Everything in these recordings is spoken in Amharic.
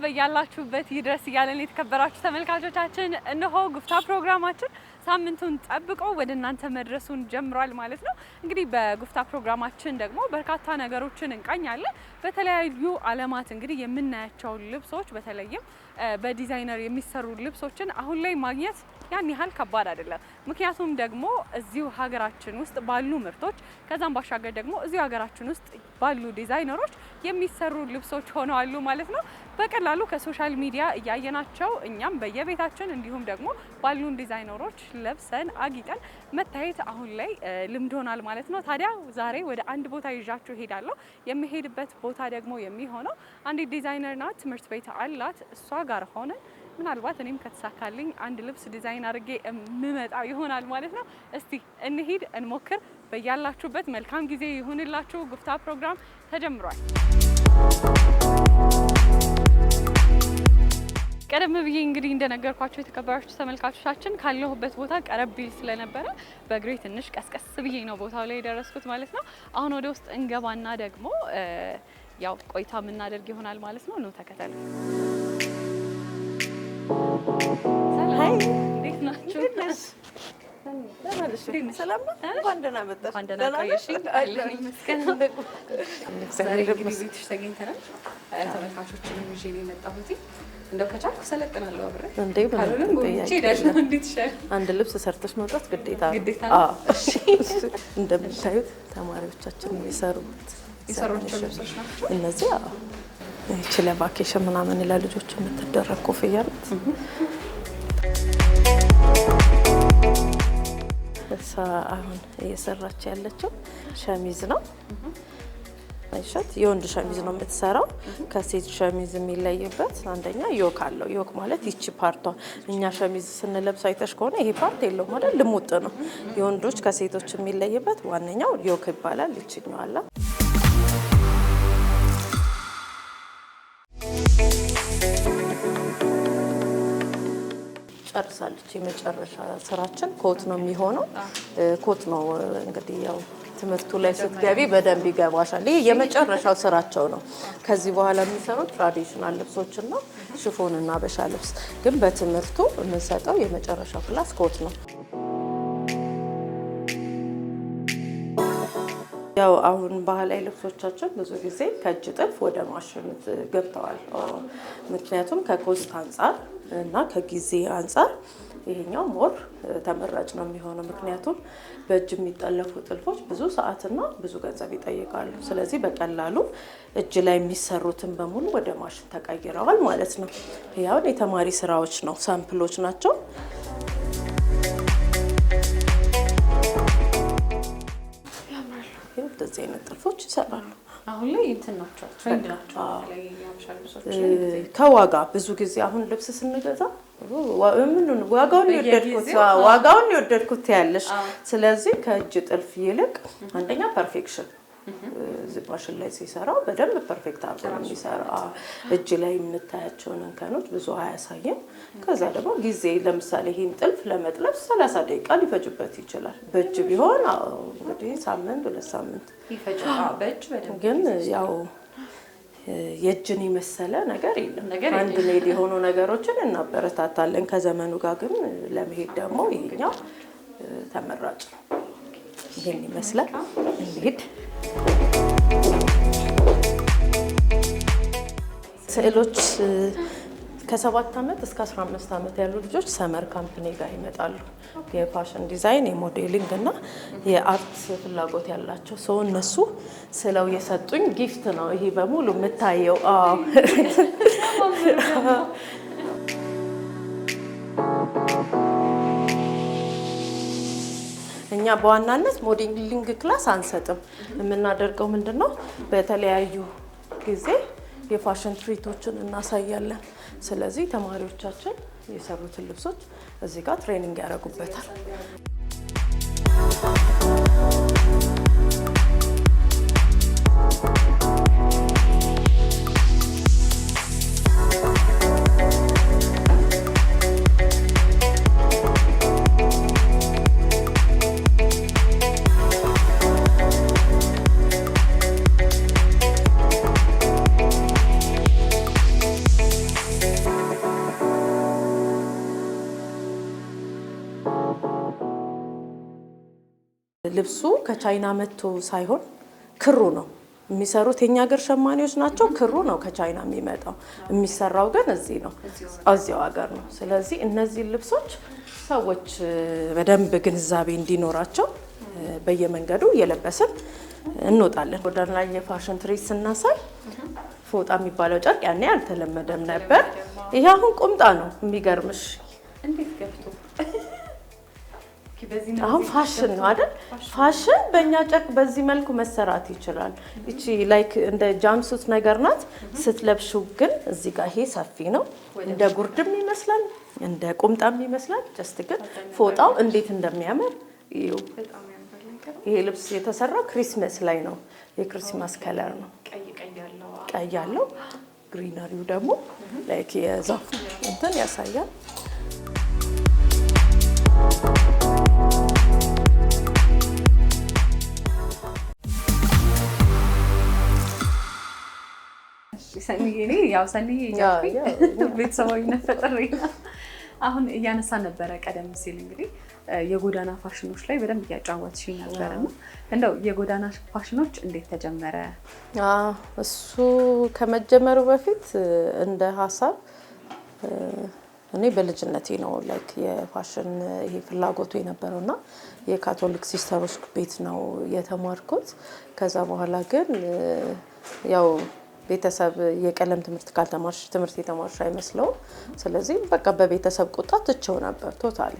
በያላችሁበት ይድረስ እያለን የተከበራችሁ ተመልካቾቻችን እነሆ ጉፍታ ፕሮግራማችን ሳምንቱን ጠብቆ ወደ እናንተ መድረሱን ጀምሯል ማለት ነው። እንግዲህ በጉፍታ ፕሮግራማችን ደግሞ በርካታ ነገሮችን እንቃኛለን። በተለያዩ ዓለማት እንግዲህ የምናያቸው ልብሶች በተለይም በዲዛይነር የሚሰሩ ልብሶችን አሁን ላይ ማግኘት ያን ያህል ከባድ አይደለም። ምክንያቱም ደግሞ እዚሁ ሀገራችን ውስጥ ባሉ ምርቶች ከዛም ባሻገር ደግሞ እዚሁ ሀገራችን ውስጥ ባሉ ዲዛይነሮች የሚሰሩ ልብሶች ሆነዋል ማለት ነው። በቀላሉ ከሶሻል ሚዲያ እያየናቸው እኛም በየቤታችን እንዲሁም ደግሞ ባሉን ዲዛይነሮች ለብሰን አጊጠን መታየት አሁን ላይ ልምድ ሆኗል ማለት ነው። ታዲያ ዛሬ ወደ አንድ ቦታ ይዣችሁ ሄዳለሁ። የሚሄድበት ቦታ ደግሞ የሚሆነው አንዲት ዲዛይነር ናት፣ ትምህርት ቤት አላት። እሷ ጋር ሆነን ምናልባት እኔም ከተሳካልኝ አንድ ልብስ ዲዛይን አድርጌ የምመጣ ይሆናል ማለት ነው። እስቲ እንሂድ፣ እንሞክር። በያላችሁበት መልካም ጊዜ ይሁንላችሁ። ጉፍታ ፕሮግራም ተጀምሯል። ቀደም ብዬ እንግዲህ እንደነገርኳችሁ የተከበራችሁ ተመልካቾቻችን ካለሁበት ቦታ ቀረብ ቢል ስለነበረ በእግሬ ትንሽ ቀስቀስ ብዬ ነው ቦታው ላይ የደረስኩት ማለት ነው። አሁን ወደ ውስጥ እንገባና ደግሞ ያው ቆይታ የምናደርግ ይሆናል ማለት ነው። ነው ተከተሉ። ሰላም፣ እንዴት ናችሁ? ሰላም ነው። እንኳን ደህና መጣሽ። እንኳን ደህና ቆየሽኝ። አለኝ መስከና ዛሬ እንግዲህ ቤትሽ ተገኝተናል። ተመልካቾችንም ይዤ ነው የመጣሁት። እንደው ከቻልኩ ሰለጥናለሁ አብሬ እንዴ አንድ ልብስ ሰርተሽ መውጣት ግዴታ ነው። እሺ እንደምታዩት ተማሪዎቻችን የሰሩት ልብሶች ናቸው እነዚህ። ይቺ ለቫኬሽን ምናምን ለልጆች የምትደረግ ኮፍያ ናት። እሷ አሁን እየሰራች ያለችው ሸሚዝ ነው። አይሻት የወንድ ሸሚዝ ነው የምትሰራው። ከሴት ሸሚዝ የሚለይበት አንደኛ ዮክ አለው። ዮክ ማለት ይቺ ፓርቷ እኛ ሸሚዝ ስንለብስ አይተሽ ከሆነ ይሄ ፓርት የለውም አይደል? ልሙጥ ነው። የወንዶች ከሴቶች የሚለይበት ዋነኛው ዮክ ይባላል። ይችኛው አለ። ጨርሳለች። የመጨረሻ ስራችን ኮት ነው የሚሆነው። ኮት ነው እንግዲህ ያው ትምህርቱ ላይ ስትገቢ በደንብ ይገባሻል። ይሄ የመጨረሻው ስራቸው ነው። ከዚህ በኋላ የሚሰሩት ትራዲሽናል ልብሶችን ነው፣ ሽፎን እና አበሻ ልብስ። ግን በትምህርቱ የምንሰጠው የመጨረሻው ክላስ ኮት ነው። ያው አሁን ባህላዊ ልብሶቻችን ብዙ ጊዜ ከእጅ ጥልፍ ወደ ማሽን ገብተዋል። ምክንያቱም ከኮስት አንጻር እና ከጊዜ አንጻር ይሄኛው ሞር ተመራጭ ነው የሚሆነው። ምክንያቱም በእጅ የሚጠለፉ ጥልፎች ብዙ ሰዓትና ብዙ ገንዘብ ይጠይቃሉ። ስለዚህ በቀላሉ እጅ ላይ የሚሰሩትን በሙሉ ወደ ማሽን ተቀይረዋል ማለት ነው። ያው የተማሪ ስራዎች ነው፣ ሳምፕሎች ናቸው። እንደዚህ አይነት ጥልፎች ይሰራሉ። አሁን ላይ እንትን ናቸው፣ ትሬንድ ናቸው። ከዋጋ ብዙ ጊዜ አሁን ልብስ ስንገዛ ዋጋውን የወደድኩት ያለሽ። ስለዚህ ከእጅ ጥልፍ ይልቅ አንደኛ ፐርፌክሽን ማሽን ላይ ሲሰራው በደንብ ፐርፌክት አድርጎ ነው የሚሰራው። እጅ ላይ የምታያቸውን እንከኖች ብዙ አያሳይም። ከዛ ደግሞ ጊዜ ለምሳሌ ይህን ጥልፍ ለመጥለፍ 30 ደቂቃ ሊፈጅበት ይችላል። በእጅ ቢሆን እንግዲህ ሳምንት 2 ሳምንት ይፈጃል። ግን ያው የእጅን የመሰለ ነገር የለም። አንድ ሜድ የሆኑ ነገሮችን እናበረታታለን። ከዘመኑ ጋር ግን ለመሄድ ደግሞ ይሄኛው ተመራጭ ነው። ይሄን ይመስላል። እንሂድ። ስዕሎች ከ7 ዓመት እስከ 15 ዓመት ያሉ ልጆች ሰመር ካምፕኒ ጋር ይመጣሉ። የፋሽን ዲዛይን፣ የሞዴሊንግ እና የአርት ፍላጎት ያላቸው ሰው እነሱ ስለው የሰጡኝ ጊፍት ነው ይሄ በሙሉ የምታየው። እኛ በዋናነት ሞዴሊንግ ክላስ አንሰጥም። የምናደርገው ምንድነው በተለያዩ ጊዜ የፋሽን ትርኢቶችን እናሳያለን። ስለዚህ ተማሪዎቻችን የሰሩትን ልብሶች እዚህ ጋር ትሬኒንግ ያደርጉበታል። ከቻይና መጥቶ ሳይሆን ክሩ ነው የሚሰሩት የኛ ሀገር ሸማኔዎች ናቸው። ክሩ ነው ከቻይና የሚመጣው፣ የሚሰራው ግን እዚህ ነው፣ እዚያው ሀገር ነው። ስለዚህ እነዚህ ልብሶች ሰዎች በደንብ ግንዛቤ እንዲኖራቸው በየመንገዱ እየለበስን እንወጣለን። ጎዳና ላይ የፋሽን ትርኢት ስናሳይ ፎጣ የሚባለው ጨርቅ ያኔ አልተለመደም ነበር። ይሄ አሁን ቁምጣ ነው። የሚገርምሽ እንዴት ገብቶ አሁን ፋሽን ነው አይደል? ፋሽን በእኛ ጨርቅ በዚህ መልኩ መሰራት ይችላል። እቺ ላይክ እንደ ጃምሱት ነገር ናት። ስትለብሽው ግን እዚህ ጋር ይሄ ሰፊ ነው፣ እንደ ጉርድም ይመስላል፣ እንደ ቁምጣም ይመስላል። ጀስት ግን ፎጣው እንዴት እንደሚያምር ይኸው። ይሄ ልብስ የተሰራው ክሪስማስ ላይ ነው። የክሪስማስ ከለር ነው። ቀይ ያለው ግሪነሪው ደግሞ ላይክ የዛፉ እንትን ያሳያል። ሰኒዬ ቤተሰባዊነት ፈጥሬ አሁን እያነሳ ነበረ ቀደም ሲል እንግዲህ የጎዳና ፋሽኖች ላይ በደንብ እያጫወትሽ ነበረ ነው። እንደው የጎዳና ፋሽኖች እንዴት ተጀመረ? እሱ ከመጀመሩ በፊት እንደ ሀሳብ እኔ በልጅነቴ ነው ላይክ የፋሽን ይሄ ፍላጎቱ የነበረውና የካቶሊክ ሲስተሮች ቤት ነው የተማርኩት። ከዛ በኋላ ግን ያው ቤተሰብ የቀለም ትምህርት ካልተማርሽ ትምህርት የተማርሽ አይመስለውም። ስለዚህ በቃ በቤተሰብ ቁጣ ትቼው ነበር ቶታሊ።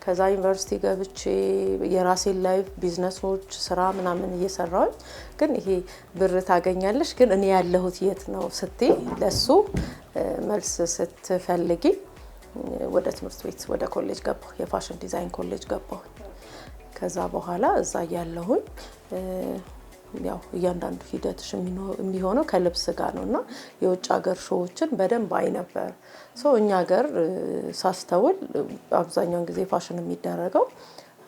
ከዛ ዩኒቨርሲቲ ገብቼ የራሴን ላይፍ ቢዝነሶች ስራ ምናምን እየሰራሁኝ ግን ይሄ ብር ታገኛለሽ ግን እኔ ያለሁት የት ነው ስትይ ለሱ መልስ ስትፈልጊ ወደ ትምህርት ቤት ወደ ኮሌጅ ገባሁ። የፋሽን ዲዛይን ኮሌጅ ገባሁ። ከዛ በኋላ እዛ ያለሁኝ ያው እያንዳንዱ ሂደትሽ የሚሆነው ከልብስ ጋር ነውና የውጭ ሀገር ሾዎችን በደንብ አይ ነበር። እኛ ሀገር ሳስተውል አብዛኛውን ጊዜ ፋሽን የሚደረገው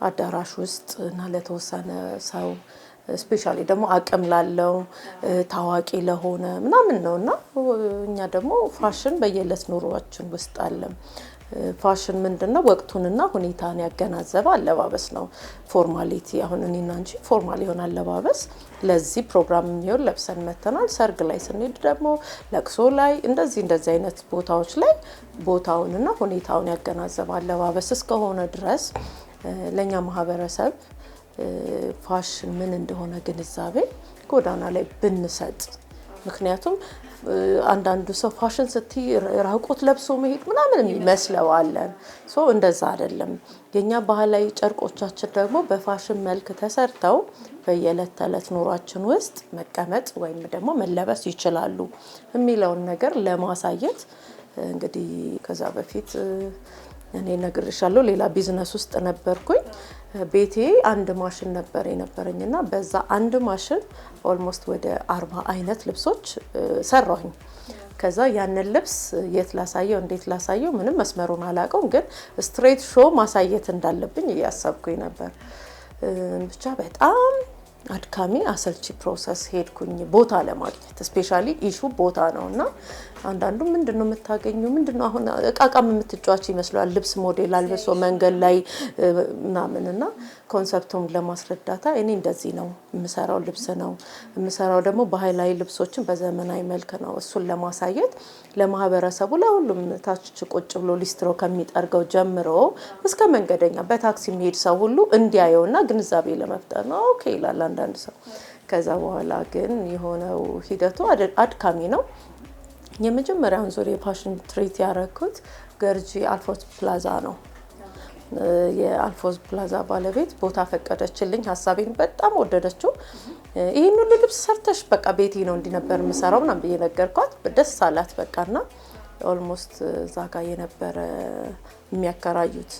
አዳራሽ ውስጥ እና ለተወሰነ ሰው ስፔሻሊ ደግሞ አቅም ላለው ታዋቂ ለሆነ ምናምን ነውና እኛ ደግሞ ፋሽን በየዕለት ኑሯችን ውስጥ አለ። ፋሽን ምንድነው? ወቅቱንና ሁኔታን ያገናዘበ አለባበስ ነው። ፎርማሊቲ አሁን እኔና አንቺ ፎርማል የሆነ አለባበስ ለዚህ ፕሮግራም የሚሆን ለብሰን መተናል። ሰርግ ላይ ስንሄድ ደግሞ ለቅሶ ላይ እንደዚህ አይነት ቦታዎች ላይ ቦታውንና ሁኔታውን ያገናዘበ አለባበስ እስከሆነ ድረስ ለኛ ማህበረሰብ ፋሽን ምን እንደሆነ ግንዛቤ ጎዳና ላይ ብንሰጥ። ምክንያቱም አንዳንዱ ሰው ፋሽን ስትይ ራቆት ለብሶ መሄድ ምናምን የሚመስለው አለን። እንደዛ አይደለም። የኛ ባህላዊ ጨርቆቻችን ደግሞ በፋሽን መልክ ተሰርተው በየዕለት ተዕለት ኑሯችን ውስጥ መቀመጥ ወይም ደግሞ መለበስ ይችላሉ የሚለውን ነገር ለማሳየት እንግዲህ ከዛ በፊት እኔ ነግሬሻለሁ ሌላ ቢዝነስ ውስጥ ነበርኩኝ። ቤቴ አንድ ማሽን ነበር የነበረኝና በዛ አንድ ማሽን ኦልሞስት ወደ 40 አይነት ልብሶች ሰራሁኝ። ከዛ ያንን ልብስ የት ላሳየው እንዴት ላሳየው ምንም መስመሩን አላውቀውም፣ ግን ስትሬት ሾው ማሳየት እንዳለብኝ እያሰብኩኝ ነበር። ብቻ በጣም አድካሚ አሰልቺ ፕሮሰስ ሄድኩኝ ቦታ ለማግኘት። ስፔሻሊ ኢሹ ቦታ ነውና አንዳንዱ ምንድነው የምታገኘው ምንድነው አሁን እቃቃም የምትጫዋች ይመስላል ልብስ ሞዴል አልበሶ መንገድ ላይ ምናምንና ኮንሰፕቱን ለማስረዳታ እኔ እንደዚህ ነው የምሰራው ልብስ ነው የምሰራው ደግሞ ባህላዊ ልብሶችን በዘመናዊ መልክ ነው እሱን ለማሳየት ለማህበረሰቡ ለሁሉም ታች ቁጭ ብሎ ሊስትሮ ከሚጠርገው ጀምሮ እስከ መንገደኛ በታክሲ የሚሄድ ሰው ሁሉ እንዲያየውና ግንዛቤ ለመፍጠር ነው። ኦኬ ይላል አንዳንድ ሰው። ከዛ በኋላ ግን የሆነው ሂደቱ አድካሚ ነው። የመጀመሪያውን ዙር የፋሽን ትርኢት ያደረኩት ገርጂ አልፎዝ ፕላዛ ነው። የአልፎዝ ፕላዛ ባለቤት ቦታ ፈቀደችልኝ። ሀሳቤን በጣም ወደደችው። ይሄን ሁሉ ልብስ ሰርተሽ በቃ ቤቴ ነው እንዲነበር የምሰራው ምናምን ብዬ ነገርኳት። ደስ አላት በቃና ኦልሞስት እዛ ጋር የነበረ የሚያከራዩት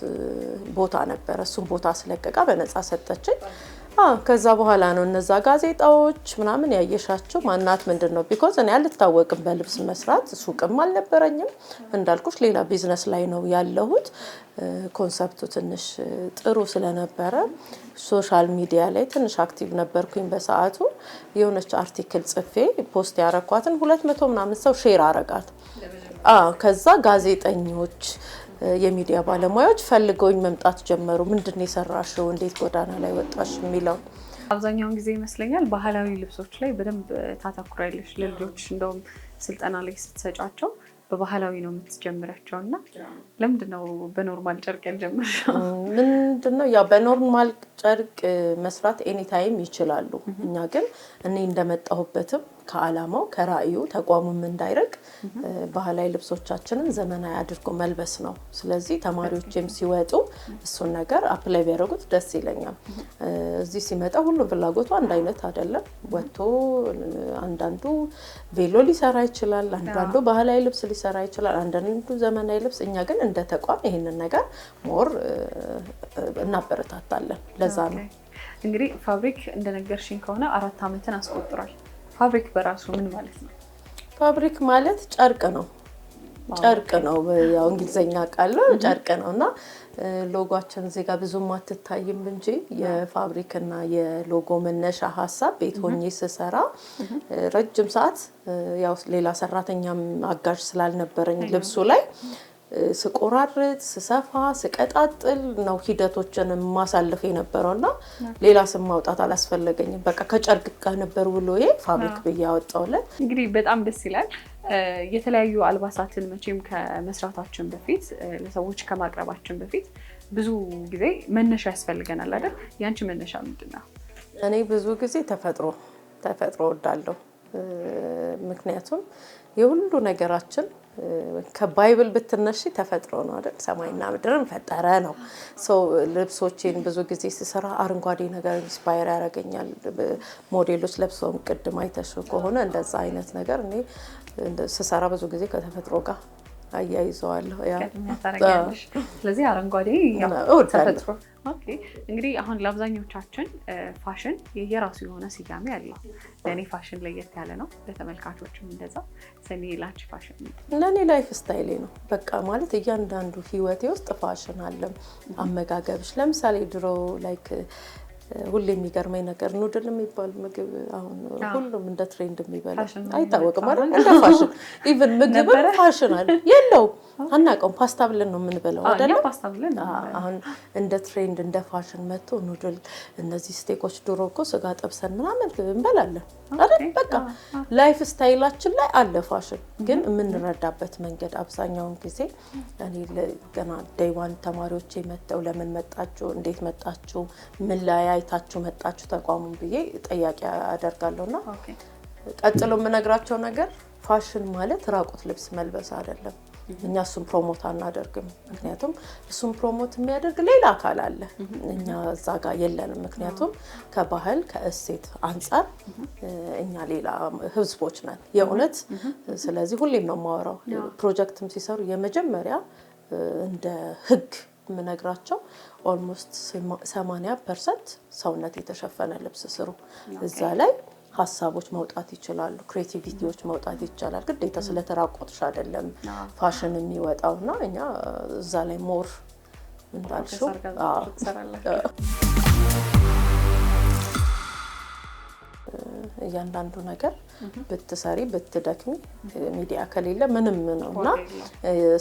ቦታ ነበረ። እሱም ቦታ ስለቀቃ በነፃ ሰጠችኝ። ከዛ በኋላ ነው እነዛ ጋዜጣዎች ምናምን ያየሻቸው ማናት ምንድነው ቢኮዝ እኔ አልታወቅም በልብስ መስራት ሱቅም አልነበረኝም እንዳልኩሽ ሌላ ቢዝነስ ላይ ነው ያለሁት። ኮንሰፕቱ ትንሽ ጥሩ ስለነበረ ሶሻል ሚዲያ ላይ ትንሽ አክቲቭ ነበርኩኝ በሰዓቱ። የሆነች አርቲክል ጽፌ ፖስት ያረኳትን 200 ምናምን ሰው ሼር አረጋት። ከዛ ጋዜጠኞች የሚዲያ ባለሙያዎች ፈልገውኝ መምጣት ጀመሩ። ምንድነው የሰራሽው? እንዴት ጎዳና ላይ ወጣሽ? የሚለው አብዛኛውን ጊዜ ይመስለኛል ባህላዊ ልብሶች ላይ በደንብ ታተኩራለሽ። ለልጆች እንደውም ስልጠና ላይ ስትሰጫቸው በባህላዊ ነው የምትጀምራቸው እና ለምንድነው በኖርማል ጨርቅ ያልጀመርሽው? ምንድነው ያው በኖርማል ጨርቅ መስራት ኤኒ ታይም ይችላሉ። እኛ ግን እኔ እንደመጣሁበትም ከዓላማው ከራእዩ ተቋሙም እንዳይርቅ ባህላዊ ልብሶቻችንን ዘመናዊ አድርጎ መልበስ ነው። ስለዚህ ተማሪዎችም ሲወጡ እሱን ነገር አፕላይ ቢያደርጉት ደስ ይለኛል። እዚህ ሲመጣ ሁሉም ፍላጎቱ አንድ አይነት አይደለም። ወጥቶ አንዳንዱ ቬሎ ሊሰራ ይችላል፣ አንዳንዱ ባህላዊ ልብስ ሊሰራ ይችላል፣ አንዳንዱ ዘመናዊ ልብስ። እኛ ግን እንደ ተቋም ይሄንን ነገር ሞር እናበረታታለን። ለዛ ነው እንግዲህ ፋብሪክ እንደነገርሽኝ ከሆነ 4 ዓመትን አስቆጥሯል። ፋብሪክ በራሱ ምን ማለት ነው? ፋብሪክ ማለት ጨርቅ ነው። ጨርቅ ነው ያው እንግሊዘኛ ቃል ነው፣ ጨርቅ ነውና ሎጎአችን እዚህ ጋር ብዙም አትታይም እንጂ የፋብሪክና የሎጎ መነሻ ሀሳብ ቤት ሆኜ ስሰራ ረጅም ሰዓት ያው ሌላ ሰራተኛም አጋዥ ስላልነበረኝ ልብሱ ላይ ስቆራርጥ ስሰፋ ስቀጣጥል ነው ሂደቶችን ማሳለፍ የነበረውና ሌላ ስም ማውጣት አላስፈለገኝም። በቃ ከጨርቅ ጋር ነበር ውሎዬ ፋብሪክ ብዬ ያወጣውለት። እንግዲህ በጣም ደስ ይላል። የተለያዩ አልባሳትን መቼም ከመስራታችን በፊት ለሰዎች ከማቅረባችን በፊት ብዙ ጊዜ መነሻ ያስፈልገናል አይደል? ያንቺ መነሻ ምንድነው? እኔ ብዙ ጊዜ ተፈጥሮ ወዳለሁ። ምክንያቱም የሁሉ ነገራችን ከባይብል ብትነሺ ተፈጥሮ ነው አይደል? ሰማይና ምድርን ፈጠረ ነው። ልብሶቼን ብዙ ጊዜ ስሰራ አረንጓዴ ነገር ኢንስፓየር ያደርገኛል። ሞዴሎች ለብሰው ቅድም አይተሽ ከሆነ እንደዛ አይነት ነገር እኔ ስሰራ ብዙ ጊዜ ከተፈጥሮ ጋር አያይዘዋለሁ። ስለዚህ አረንጓዴ ተፈጥሮ። ኦኬ እንግዲህ አሁን ለአብዛኞቻችን ፋሽን የራሱ የሆነ ስያሜ አለው። ለእኔ ፋሽን ለየት ያለ ነው፣ ለተመልካቾችም እንደዛ። ሰኔ ላንቺ ፋሽን ለእኔ ላይፍ ስታይሌ ነው። በቃ ማለት እያንዳንዱ ህይወቴ ውስጥ ፋሽን አለ። አመጋገብሽ ለምሳሌ ድሮ ላይክ ሁሌ የሚገርመኝ ነገር ኑድል የሚባል ምግብ አሁን ሁሉም እንደ ትሬንድ የሚበላ አይታወቅም ማለት እንደ ፋሽን ኢቭን ምግብ ፋሽን አለ የለውም አናውቀውም። ፓስታ ብለን ነው የምንበላው አይደል? አሁን እንደ ትሬንድ እንደ ፋሽን መጥቶ ኑድል፣ እነዚህ ስቴኮች ድሮ እኮ ስጋ ጠብሰን ምናምን እንበላለን አይደል? በቃ ላይፍ ስታይላችን ላይ አለ ፋሽን። ግን የምንረዳበት መንገድ አብዛኛውን ጊዜ እኔ ገና ዴይ ዋን ተማሪዎቼ መጥተው ለምን መጣችሁ፣ እንዴት መጣችሁ፣ ምን ላይ አይታችሁ መጣችሁ ተቋሙን ብዬ ጥያቄ አደርጋለሁና ቀጥሎ የምነግራቸው ነገር ፋሽን ማለት ራቁት ልብስ መልበስ አይደለም። እኛ እሱን ፕሮሞት አናደርግም። ምክንያቱም እሱን ፕሮሞት የሚያደርግ ሌላ አካል አለ፣ እኛ እዛ ጋር የለንም። ምክንያቱም ከባህል ከእሴት አንጻር እኛ ሌላ ህዝቦች ነን የእውነት። ስለዚህ ሁሌም ነው የማወራው ፕሮጀክትም ሲሰሩ የመጀመሪያ እንደ ህግ የምነግራቸው ኦልሞስት 80% ሰውነት የተሸፈነ ልብስ ስሩ። እዛ ላይ ሀሳቦች መውጣት ይችላሉ፣ ክሬቲቪቲዎች መውጣት ይቻላል። ግዴታ ስለተራቆትሽ አይደለም ፋሽን የሚወጣውና እኛ እዛ ላይ ሞር እንዳልሽው እያንዳንዱ ነገር ብትሰሪ ብትደክሚ ሚዲያ ከሌለ ምንም ነውና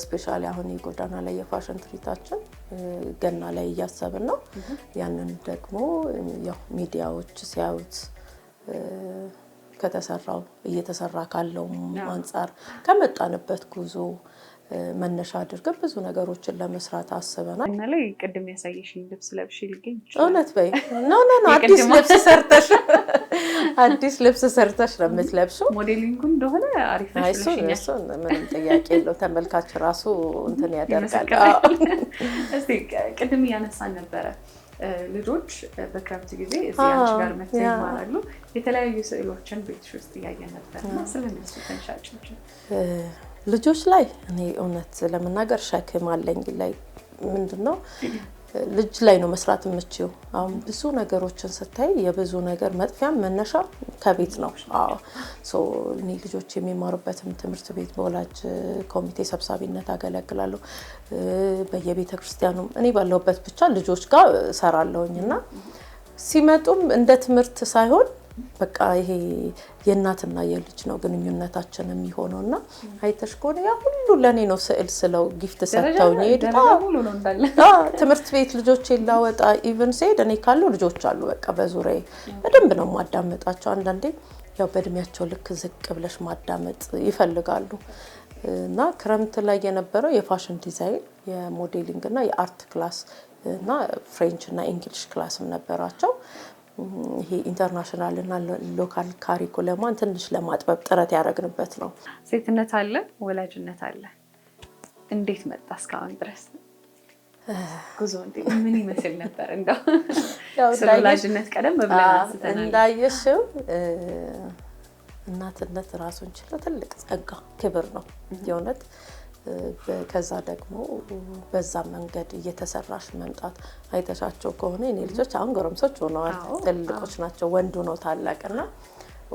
ስፔሻሊ አሁን የጎዳና ላይ የፋሽን ትርኢታችን ገና ላይ እያሰብን ነው። ያንን ደግሞ ያው ሚዲያዎች ሲያዩት ከተሰራው እየተሰራ ካለው አንፃር ከመጣንበት ጉዞ መነሻ አድርገን ብዙ ነገሮችን ለመስራት አስበናል። እና ላይ ቅድም ያሳየሽኝ ልብስ ለብሽ ልገኝ እውነት በይ ኖ አዲስ ልብስ ሰርተሽ ነው የምትለብሺው። ሞዴሊንጉ እንደሆነ አሪፍ ነው። እሱ ምንም ጥያቄ የለው። ተመልካች ራሱ እንትን ያደርጋል። እስቲ ቅድም እያነሳን ነበረ ልጆች በክረምት ጊዜ እዚህ አንቺ ጋር መጥተው ይማራሉ። የተለያዩ ስዕሎችን ቤትሽ ውስጥ እያየን ነበርና ስለነሱ ተንሻጭች ልጆች ላይ እኔ እውነት ለመናገር ሸክም አለኝ። ላይ ምንድነው ልጅ ላይ ነው መስራት የምችው። አሁን ብዙ ነገሮችን ስታይ የብዙ ነገር መጥፊያ መነሻ ከቤት ነው። እኔ ልጆች የሚማሩበትም ትምህርት ቤት በወላጅ ኮሚቴ ሰብሳቢነት አገለግላለሁ። በየቤተ ክርስቲያኑ እኔ ባለሁበት ብቻ ልጆች ጋር ሰራለሁኝና ሲመጡም እንደ ትምህርት ሳይሆን በቃ ይሄ የእናትና የልጅ ነው ግንኙነታችን የሚሆነውና አይተሽ ከሆነ ያ ሁሉ ለኔ ነው ስዕል ስለው ጊፍት ሰጥተውኝ ትምህርት ቤት ልጆች ላወጣ ኢቭን ሴድ እኔ ካለው ልጆች አሉ በቃ በዙሪያዬ በደንብ ነው ማዳመጣቸው አንዳንዴ ያው በእድሜያቸው ልክ ዝቅ ብለሽ ማዳመጥ ይፈልጋሉ እና ክረምት ላይ የነበረው የፋሽን ዲዛይን የሞዴሊንግ እና የአርት ክላስ እና ፍሬንች እና እንግሊሽ ክላስም ነበራቸው ይሄ ኢንተርናሽናል እና ሎካል ካሪኩለማን ትንሽ ለማጥበብ ጥረት ያደረግንበት ነው ሴትነት አለ ወላጅነት አለ እንዴት መጣ እስካሁን ድረስ ጉዞ ምን ይመስል ነበር እንደው ያው ወላጅነት ቀደም ብለን አንስተናል እንዳየሽው እናትነት ራሱን ችሎ ትልቅ ጸጋ ክብር ነው የእውነት ከዛ ደግሞ በዛ መንገድ እየተሰራሽ መምጣት አይተሻቸው ከሆነ እኔ ልጆች አሁን ጎረምሶች ሆነዋል ትልቆች ናቸው ወንዱ ነው ታላቅና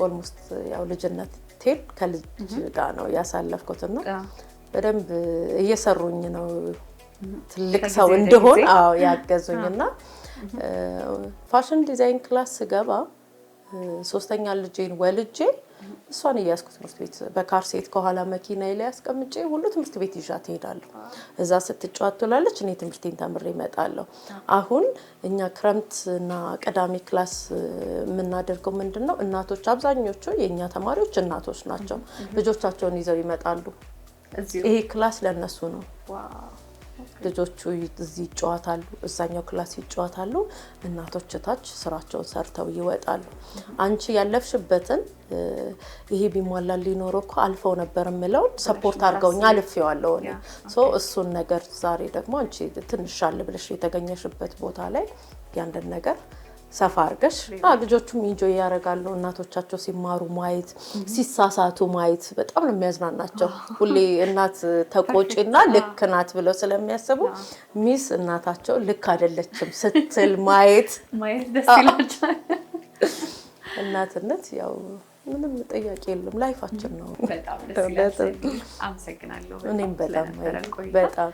ኦልሞስት ያው ልጅነቴን ከልጅ ጋር ነው ያሳለፍኩትና በደንብ እየሰሩኝ ነው ትልቅ ሰው እንደሆን ያገዙኝና ፋሽን ዲዛይን ክላስ ገባ ሶስተኛ ልጄን ወልጄ እሷን እያስኩ ትምህርት ቤት በካርሴት ከኋላ መኪናዬ ላይ አስቀምጬ ሁሉ ትምህርት ቤት ይዣት እሄዳለሁ እዛ ስትጫወት ትላለች እኔ ትምህርቴን ተምሬ እመጣለሁ አሁን እኛ ክረምትና ቅዳሜ ክላስ የምናደርገው ምንድነው እናቶች አብዛኞቹ የኛ ተማሪዎች እናቶች ናቸው ልጆቻቸውን ይዘው ይመጣሉ ይሄ ክላስ ለነሱ ነው ልጆቹ እዚህ ይጫወታሉ እዛኛው ክላስ ይጫወታሉ እናቶች ታች ስራቸውን ሰርተው ይወጣሉ አንቺ ያለፍሽበትን ይሄ ቢሟላ ሊኖር እኮ አልፈው ነበር ምለው ሰፖርት አድርገውኛ አልፈዋለሁ ሶ እሱን ነገር ዛሬ ደግሞ አንቺ ትንሽ አለ ብለሽ የተገኘሽበት ቦታ ላይ ያንደን ነገር ሰፋ አርገሽ ልጆቹም ኢንጆይ ያደርጋሉ እናቶቻቸው ሲማሩ ማየት ሲሳሳቱ ማየት በጣም ነው የሚያዝናናቸው ሁሌ እናት ተቆጪና ልክ ናት ብለው ስለሚያስቡ ሚስ እናታቸው ልክ አይደለችም ስትል ማየት ደስ ይላቸዋል እናትነት ያው ምንም ጥያቄ የለም ላይፋችን ነው በጣም ደስ ይላል አመሰግናለሁ እኔም በጣም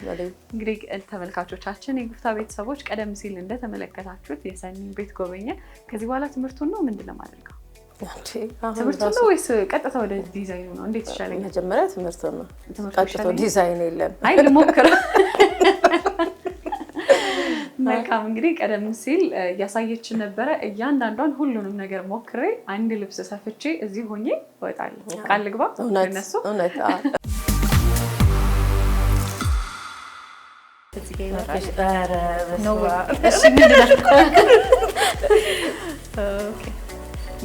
እንግዲህ ተመልካቾቻችን የጉፍታ ቤተሰቦች ቀደም ሲል እንደተመለከታችሁት የሰኒን ቤት ጎበኘ ከዚህ በኋላ ትምህርቱን ነው ምንድነው ማድረጋው ትምህርቱን ነው ወይስ ቀጥታ ወደ ዲዛይኑ ነው እንዴት ይሻለኛል መጀመሪያ ትምህርቱን ነው ቀጥታ ዲዛይን የለም አይ ልሞክር መልካም እንግዲህ ቀደም ሲል ያሳየችን ነበረ እያንዳንዷን ሁሉንም ነገር ሞክሬ አንድ ልብስ ሰፍቼ እዚህ ሆኜ እወጣለሁ ቃል ልግባ እነሱ እውነት እዚህ ጋር ይወጣል ነው እሺ ምንድነው ኦኬ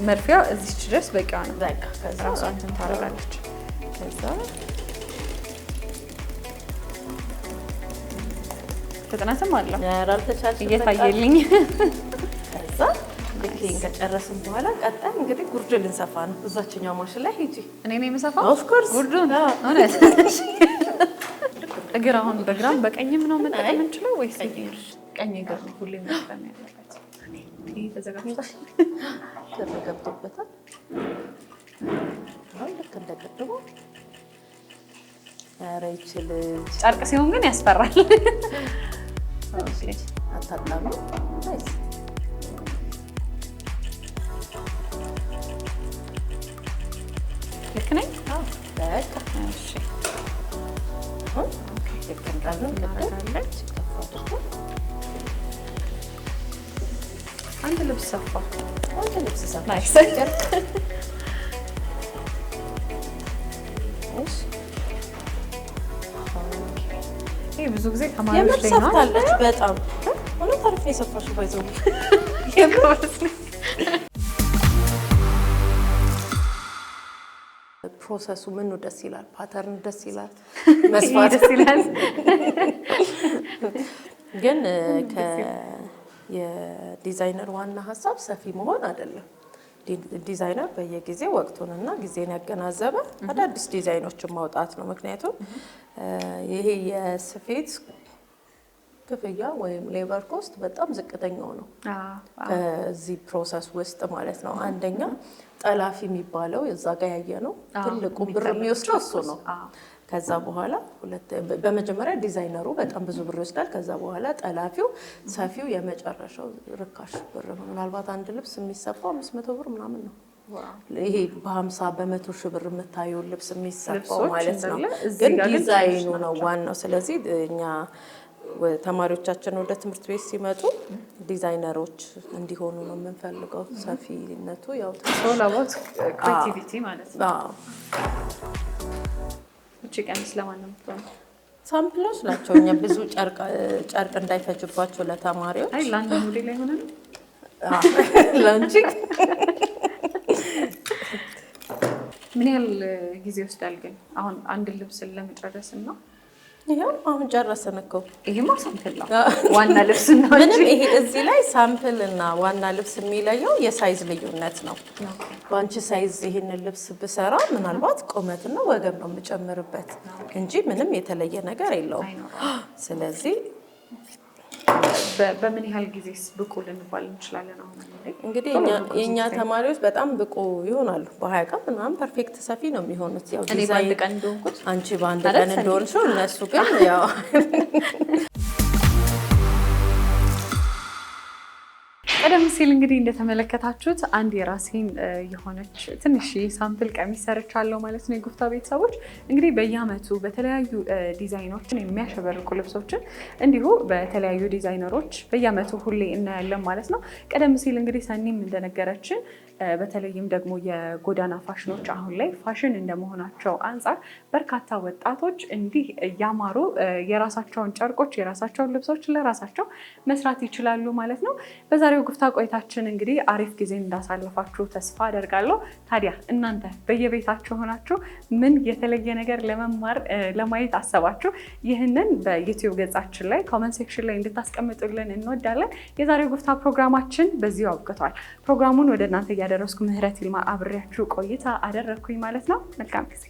መርፊያ እዚህ ድረስ በቃ ነው በቃ ከዛ ራሷን ታረጋለች ከዛ ፍጥነትም አለው ያራል ተቻልሽ እየታየልኝ ከዛ ልክሊን ከጨረስን በኋላ ቀጣይ እንግዲህ ጉርድ ልንሰፋ ነው እዛችኛው ማሽን ላይ ሂጂ እኔ ነኝ የምሰፋው ኦፍ ኮርስ ጉርዱን እውነት እግር አሁን በግራም በቀኝም ነው መጠቀም እንችለው ወይስ ቀኝ እግር ነው ሁሌ መጠቀም ያለበት ይሄ ተዘጋጅቷል ተዘጋጅቶበታል አሁን ልክ እንደቀደሙ ኧረ ይችል ጨርቅ ሲሆን ግን ያስፈራል ኦኬ አታጣሙ ናይስ ልክ ነኝ በቃ እሺ ኦኬ ተከታተሉ እናደርጋለች አንድ ልብስ ሰፋ ናይስ ይሄ ብዙ ጊዜ ተማሪዎች ላይ ነው የምትሰፋለች በጣም እውነት አሪፍ ነው የሰፋሽው ባይዘው ፕሮሰሱ ምኑ ደስ ይላል ፓተርን ደስ ይላል መስፋት ደስ ይላል ግን የዲዛይነር ዋና ሀሳብ ሰፊ መሆን አይደለም ዲዛይነር በየጊዜው ወቅቱንና ጊዜን ያገናዘበ አዳዲስ ዲዛይኖችን ማውጣት ነው ምክንያቱም ይሄ የስፌት ክፍያ ወይም ሌበር ኮስት በጣም ዝቅተኛው ነው ከዚህ ፕሮሰስ ውስጥ ማለት ነው አንደኛ ጠላፊ የሚባለው እዛ ጋር ያየ ነው ትልቁ ብር የሚወስደው እሱ ነው ከዛ በኋላ በመጀመሪያ ዲዛይነሩ በጣም ብዙ ብር ይወስዳል። ከዛ በኋላ ጠላፊው፣ ሰፊው የመጨረሻው ርካሽ ብር ነው። ምናልባት አንድ ልብስ የሚሰፋው 500 ብር ምናምን ነው። ይሄ በ50 በ100 ሺህ ብር የምታየው ልብስ የሚሰፋው ማለት ነው። ግን ዲዛይኑ ነው ዋናው። ስለዚህ እኛ ተማሪዎቻችን ወደ ትምህርት ቤት ሲመጡ ዲዛይነሮች እንዲሆኑ ነው የምንፈልገው። ሰፊነቱ ያው ሶላቦት ክሬቲቪቲ ማለት ነው። እቺ ቀሚስ ለማን ነው የምትሆነው? ሳምፕሎች ናቸው። እኛ ብዙ ጨርቅ እንዳይፈጅባቸው ለተማሪዎች። አይ ለአንድ ሞዴል ላይ ሆነ ነው ላንቺ ምን ያህል ጊዜ ይወስዳል ግን አሁን አንድ ልብስ ለመጨረስ ነው? ይሄው አሁን ጨረስን እኮ። ይሄማ ሳምፕል ነው፣ ዋና ልብስ ነው። ምንም ይሄ እዚህ ላይ ሳምፕል እና ዋና ልብስ የሚለየው የሳይዝ ልዩነት ነው። በአንቺ ሳይዝ ይሄንን ልብስ ብሰራ ምናልባት ቁመትና ወገብ ነው የምጨምርበት እንጂ ምንም የተለየ ነገር የለውም። ስለዚህ በምን ያህል ጊዜስ ብቁ ልንባል እንችላለን? አሁን እንግዲህ የእኛ ተማሪዎች በጣም ብቁ ይሆናሉ። በ20 ቀን ምናምን ፐርፌክት ሰፊ ነው የሚሆኑት። ያው እኔ በአንድ ቀን እንደሆንኩት አንቺ በአንድ ቀን እንደሆንሽው እነሱ ግን ያው ቀደም ሲል እንግዲህ እንደተመለከታችሁት አንድ የራሴን የሆነች ትንሽ ሳምፕል ቀሚስ ሰርቻለሁ ማለት ነው። የጉፍታ ቤተሰቦች እንግዲህ በየአመቱ በተለያዩ ዲዛይኖችን የሚያሸበርቁ ልብሶችን እንዲሁ በተለያዩ ዲዛይነሮች በየአመቱ ሁሌ እናያለን ማለት ነው። ቀደም ሲል እንግዲህ ሰኒም እንደነገረችን በተለይም ደግሞ የጎዳና ፋሽኖች አሁን ላይ ፋሽን እንደመሆናቸው አንጻር በርካታ ወጣቶች እንዲህ እያማሩ የራሳቸውን ጨርቆች የራሳቸውን ልብሶች ለራሳቸው መስራት ይችላሉ ማለት ነው። በዛሬው ጉፍታ ቆይታችን እንግዲህ አሪፍ ጊዜ እንዳሳለፋችሁ ተስፋ አደርጋለሁ። ታዲያ እናንተ በየቤታችሁ ሆናችሁ ምን የተለየ ነገር ለመማር ለማየት አሰባችሁ? ይህንን በዩቲዩብ ገጻችን ላይ ኮመንት ሴክሽን ላይ እንድታስቀምጡልን እንወዳለን። የዛሬው ጉፍታ ፕሮግራማችን በዚሁ አብቅቷል። ፕሮግራሙን ወደ እናንተ ያደረስኩ ምህረት ይልማ አብሬያችሁ ቆይታ አደረግኩኝ ማለት ነው። መልካም ጊዜ